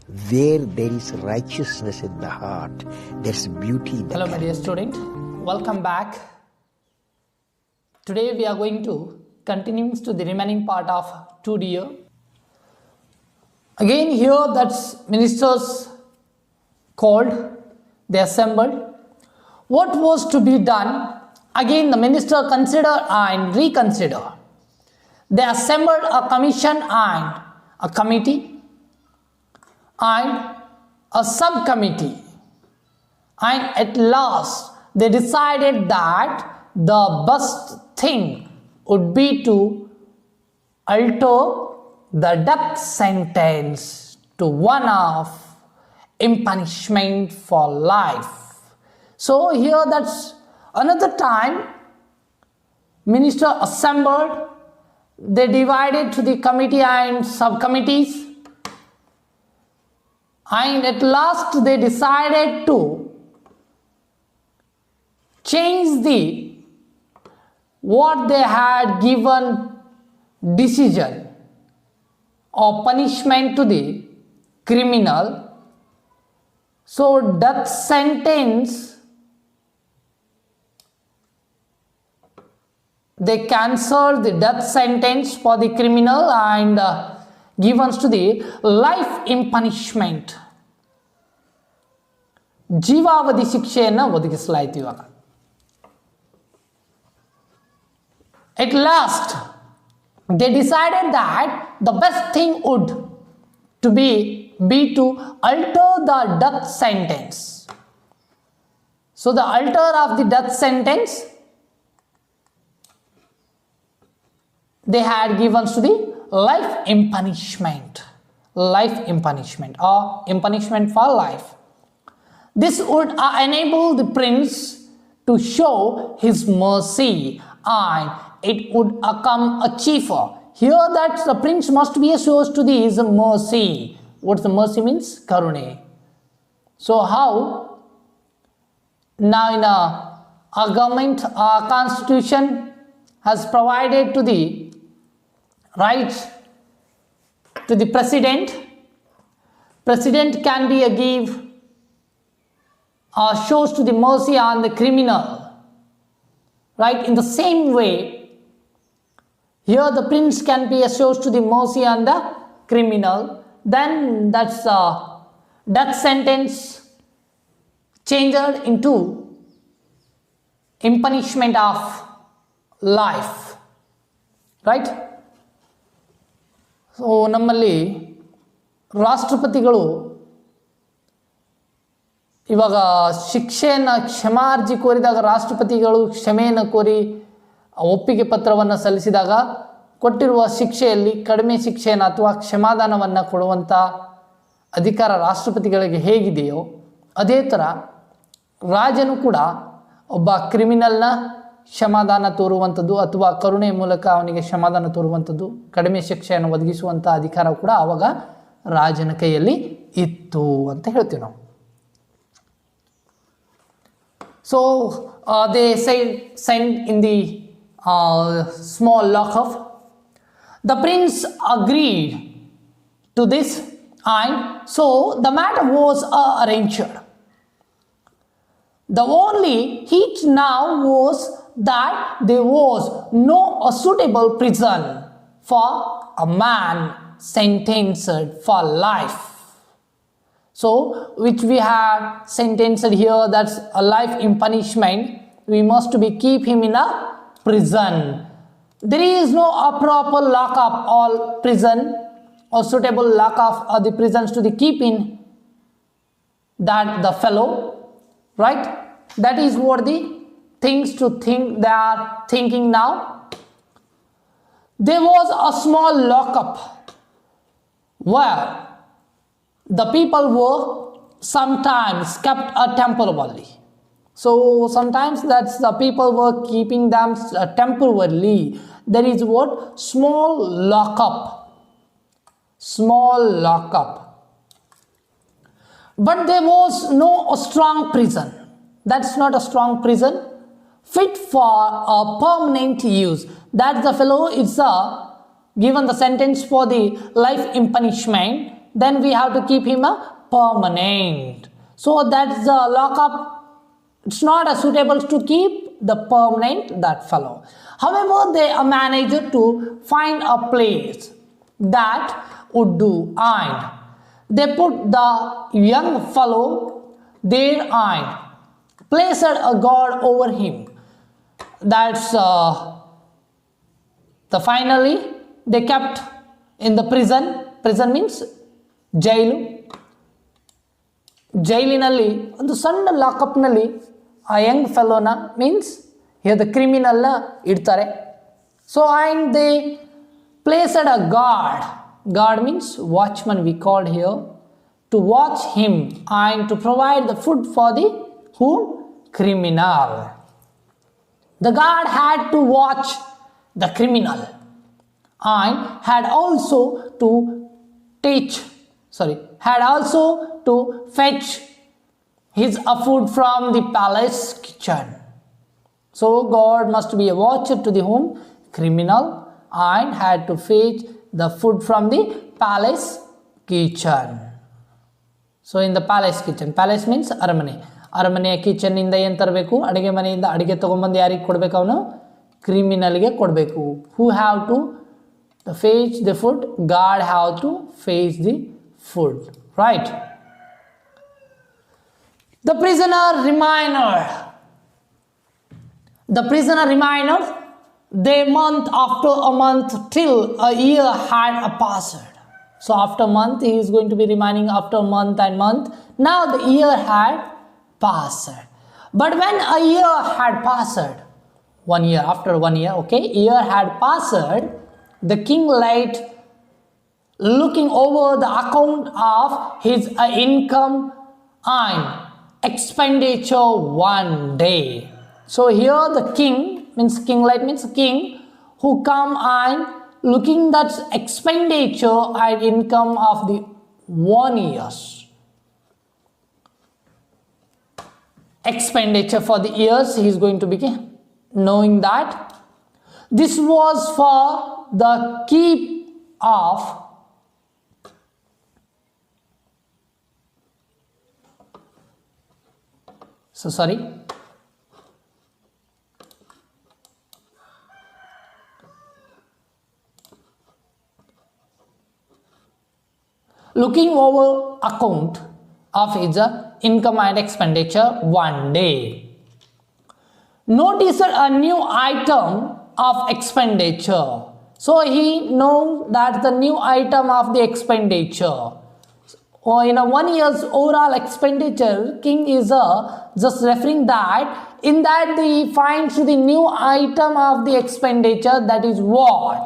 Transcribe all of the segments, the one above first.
Where there is righteousness in the heart, there's beauty in the Hello my dear student, welcome back. Today we are going to continue to the remaining part of 2D year. Again here that's ministers called, they assembled. What was to be done? Again the minister consider and reconsider. They assembled a commission and a committee and a subcommittee, and at last they decided that the best thing would be to alter the death sentence to one of imprisonment for life. So here that's another time minister assembled, they divided to the committee and subcommittees, and at last they decided to change the what they had given decision or punishment to the criminal. So death sentence, they cancelled the death sentence for the criminal and given to the life imprisonment. ಜೀವಾವಧಿ ಶಿಕ್ಷೆಯನ್ನು ಒದಗಿಸಲಾಯಿತು ಇವಾಗ. At last they decided that the best thing would to be to alter the death sentence. So the alter of the death sentence they had given to the life imprisonment or imprisonment for life. This would enable the prince to show his mercy and it would come achiever. Here that the prince must be shows to the his mercy. What the mercy means? Karune. So how? Now in our government, our constitution has provided to the rights to the president. President can be a give shows to the mercy on the criminal, right? In the same way here the prince can be shows to the mercy on the criminal, then that's death sentence changed into imprisonment of life, right? So ನಮ್ಮಲ್ಲಿ ರಾಷ್ಟ್ರಪತಿಗಳು ಇವಾಗ ಶಿಕ್ಷೆಯನ್ನು ಕ್ಷಮಾರ್ಜಿ ಕೋರಿದಾಗ ರಾಷ್ಟ್ರಪತಿಗಳು ಕ್ಷಮೆಯನ್ನು ಕೋರಿ ಒಪ್ಪಿಗೆ ಪತ್ರವನ್ನು ಸಲ್ಲಿಸಿದಾಗ ಕೊಟ್ಟಿರುವ ಶಿಕ್ಷೆಯಲ್ಲಿ ಕಡಿಮೆ ಶಿಕ್ಷೆಯನ್ನು ಅಥವಾ ಕ್ಷಮಾದಾನವನ್ನು ಕೊಡುವಂಥ ಅಧಿಕಾರ ರಾಷ್ಟ್ರಪತಿಗಳಿಗೆ ಹೇಗಿದೆಯೋ ಅದೇ ಥರ ರಾಜನು ಕೂಡ ಒಬ್ಬ ಕ್ರಿಮಿನಲ್ನ ಕ್ಷಮಾದಾನ ತೋರುವಂಥದ್ದು ಅಥವಾ ಕರುಣೆ ಮೂಲಕ ಅವನಿಗೆ ಕ್ಷಮಾದಾನ ತೋರುವಂಥದ್ದು, ಕಡಿಮೆ ಶಿಕ್ಷೆಯನ್ನು ಒದಗಿಸುವಂಥ ಅಧಿಕಾರ ಕೂಡ ಆವಾಗ ರಾಜನ ಕೈಯಲ್ಲಿ ಇತ್ತು ಅಂತ ಹೇಳ್ತೀವಿ ನಾವು. So they sent in the small lockup. The prince agreed to this and so the matter was arranged. The only heat now was that there was no suitable prison for a man sentenced for life. So which we have sentenced here, that's a life imprisonment, we must be keep him in a prison. There is no proper lockup or prison or suitable lockup or the prisons to the keep in that the fellow, right? That is what the things to think they are thinking now. There was a small lockup where the people were sometimes kept temporarily. So sometimes that's the people were keeping them temporarily. There is what? Small lockup. But there was no strong prison. That's not a strong prison fit for a permanent use. That the fellow is given the sentence for the life imprisonment, then we have to keep him a permanent. So that's the lockup. It's not suitable to keep the permanent that fellow. However, they managed to find a place that would do, and they put the young fellow there and placed a guard over him. That's the finally they kept in the prison. Prison means jailu. ಜೈಲಿನಲ್ಲಿ ಒಂದು ಸಣ್ಣ ಲಾಕಪ್ನಲ್ಲಿ ಆ young ಫೆಲೋನ means here the ಕ್ರಿಮಿನಲ್ನ ಇಡ್ತಾರೆ. So and they placed a guard. Guard means watchman we called here to watch him and to provide the food for the whom? Criminal. The guard had to watch the criminal and had also to fetch his food from the palace kitchen. So God must be a watcher to the whom? Criminal, and had to fetch the food from the palace kitchen. So in the palace kitchen, palace means ಅರಮನೆ. ಅರಮನೆಯ ಕಿಚನ್ನಿಂದ ಏನು ತರಬೇಕು? ಅಡುಗೆ ಮನೆಯಿಂದ ಅಡುಗೆ ತೊಗೊಂಬಂದು ಯಾರಿಗೆ ಕೊಡಬೇಕು? ಅವನು ಕ್ರಿಮಿನಲ್ಗೆ ಕೊಡಬೇಕು. Who have to fetch the food? God have to fetch the food, right? The prisoner remained the month after a month till a year had passed. So after a month he is going to be remaining, after a month and month. Now the year had passed. But when a year had passed, 1 year, after 1 year, okay, year had passed, the king late looking over the account of his income and expenditure one day. So here the king means king who come and looking that expenditure and income of the 1 year's expenditure for the years. He is going to begin knowing that this was for the keep of looking over account of his income and expenditure one day. Noticed a new item of expenditure. So he knows that the new item of the expenditure. Or in a 1 year's overall expenditure, king is just referring that in that he finds the new item of the expenditure, that is what?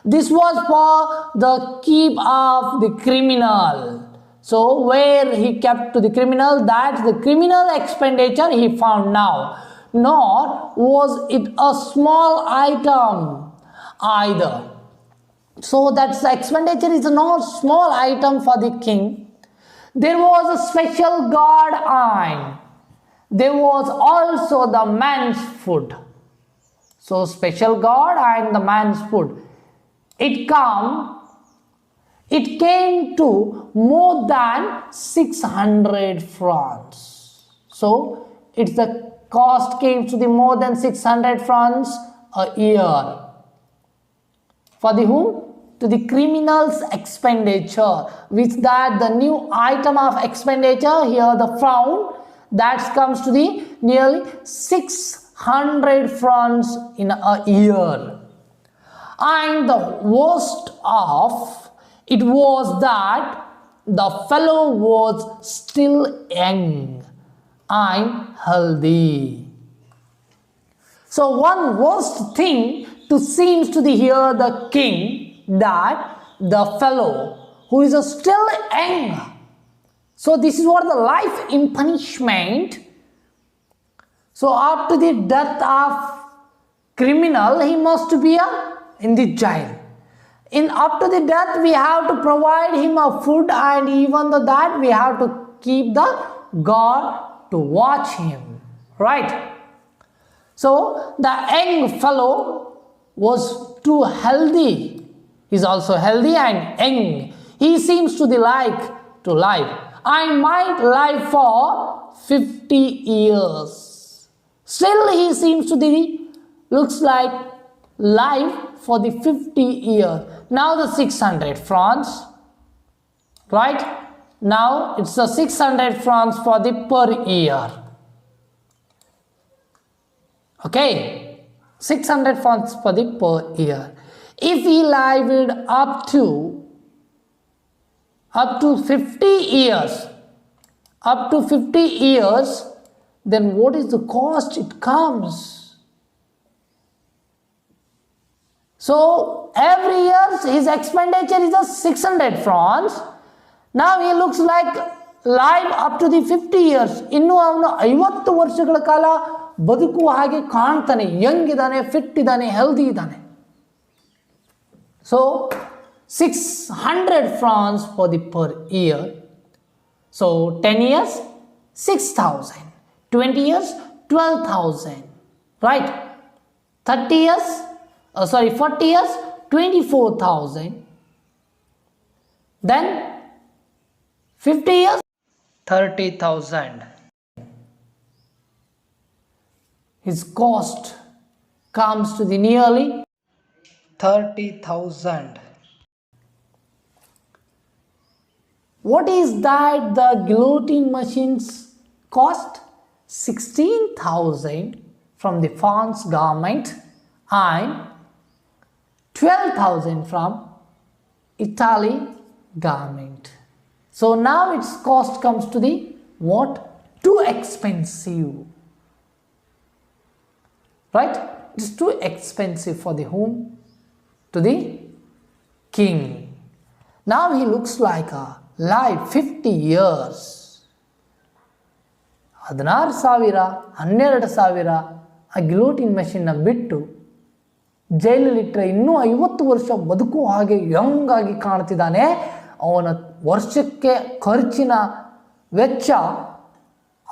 This was for the keep of the criminal. So where he kept to the criminal, that's the criminal expenditure he found now. Nor was it a small item either. So that's the expenditure is not small item for the king. There was a special guard and there was also the man's food. So special guard and the man's food. It came to more than 600 francs. So it's the cost came to the more than 600 francs a year. For the whom? To the criminal's expenditure, which that the new item of expenditure here the frown that comes to the nearly 600 francs in a year. And the worst of it was that the fellow was still young and healthy. So one worst thing to seems to the hear the king, that the fellow who is still young. So this is what the life in punishment. So after the death of criminal, he must be in the jail. After the death, we have to provide him a food, and even though that we have to keep the guard to watch him, right? So the young fellow was too healthy. He's also healthy and young. he seems to live. I might live for 50 years. Still he seems to looks like live for the 50 years. Now the 600 francs, right? Now it's the 600 francs for the per year. Okay, 600 francs for the per year. If he lived up to 50 years, then what is the cost it comes? So every year his expenditure is a 600 francs. Now he looks like live up to the 50 years. ಇನ್ನು ಅವನು 50 ವರ್ಷಗಳ ಕಾಲ ಬದುಕುವ ಹಾಗೆ ಕಾಣ್ತಾನೆ, Young ಇದ್ದಾನೆ, fit ಇದ್ದಾನೆ, healthy ಇದ್ದಾನೆ. So 600 francs for the per year. So 10 years 6,000, 20 years 12,000, right? 40 years 24,000. Then 50 years 30,000. His cost comes to the nearly 30,000. What is that the guillotine machines cost? 16,000 from the France government and 12,000 from Italy government. So now its cost comes to the what? Too expensive. Right? It's too expensive for the whom? To the king. Now he looks like a live 50 years. 16,000 12,000 ಆ ಗಿಲೋಟಿನ್ ಮಷಿನ್ನ ಬಿಟ್ಟು ಜೈಲಲ್ಲಿಟ್ಟರೆ ಇನ್ನೂ 50 ವರ್ಷ ಬದುಕೋ ಹಾಗೆ Young ಆಗಿ ಕಾಣ್ತಿದ್ದಾನೆ. ಅವನ ವರ್ಷಕ್ಕೆ ಖರ್ಚಿನ ವೆಚ್ಚ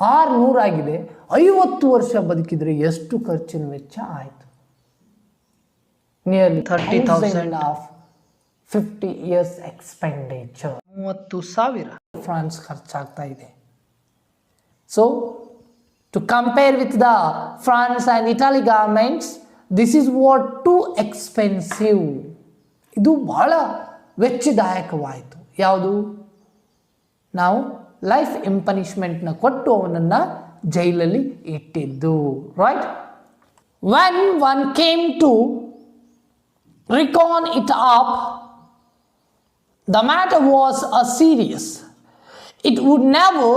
600 ಆಗಿದೆ. 50 ವರ್ಷ ಬದುಕಿದ್ರೆ ಎಷ್ಟು ಖರ್ಚಿನ ವೆಚ್ಚ ಆಯಿತು? Nearly 30,000 of 50 years expenditure. 30,000 francs ಖರ್ಚಾಗ್ತಾ ಇದೆ. So to compare with the France and Italy governments, this is what too expensive. ಇದು ಬಹಳ ವೆಚ್ಚದಾಯಕವಾಯಿತು. ಯಾವುದು? ನಾವು ಲೈಫ್ ಇಂಪನಿಷ್ಮೆಂಟ್ನ ಕೊಟ್ಟು ಅವನನ್ನು ಜೈಲಲ್ಲಿ ಇಟ್ಟಿದ್ದು. Right? When one came to reckon it up, the matter was serious. It would never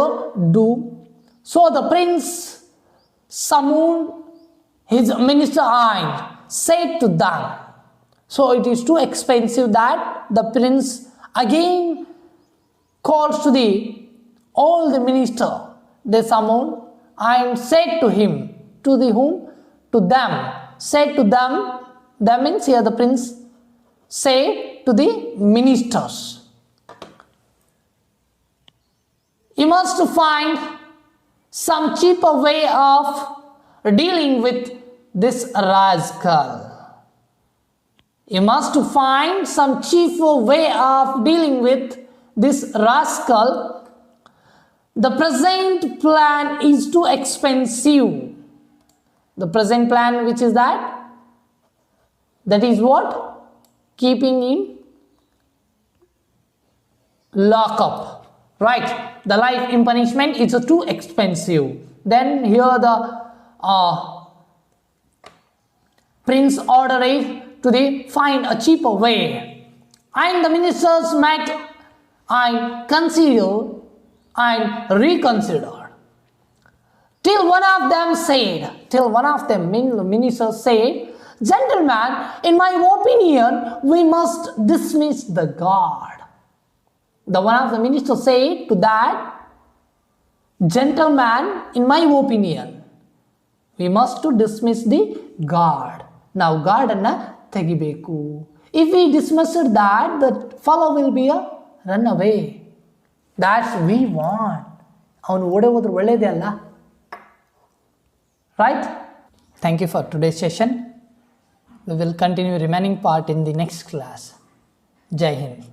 do. So the prince summoned his minister and said to them, so it is too expensive that the prince again calls to all the minister. They summoned and said to him, to the whom? To them. Said to them, that means here the prince said to the ministers, you must find some cheaper way of dealing with this rascal. You must find some cheaper way of dealing with this rascal. The present plan is too expensive. The present plan, which is that? That is what? Keeping in lockup. Right? The life imprisonment is too expensive. Then here the prince ordered to find a cheaper way. And the ministers met and considered and reconsidered. Till one of them, ministers said, gentlemen, in my opinion, we must dismiss the guard. The one of the ministers said to that, gentleman, in my opinion, we must to dismiss the guard. Now guard anna tegibeku. If we dismissed that, the fellow will be a runaway. That's we want. Avanu ododru ಒಳ್ಳೆಯದೇ ಅಲ್ಲ. Right? Thank you for today's session. We will continue remaining part in the next class. Jai Hind.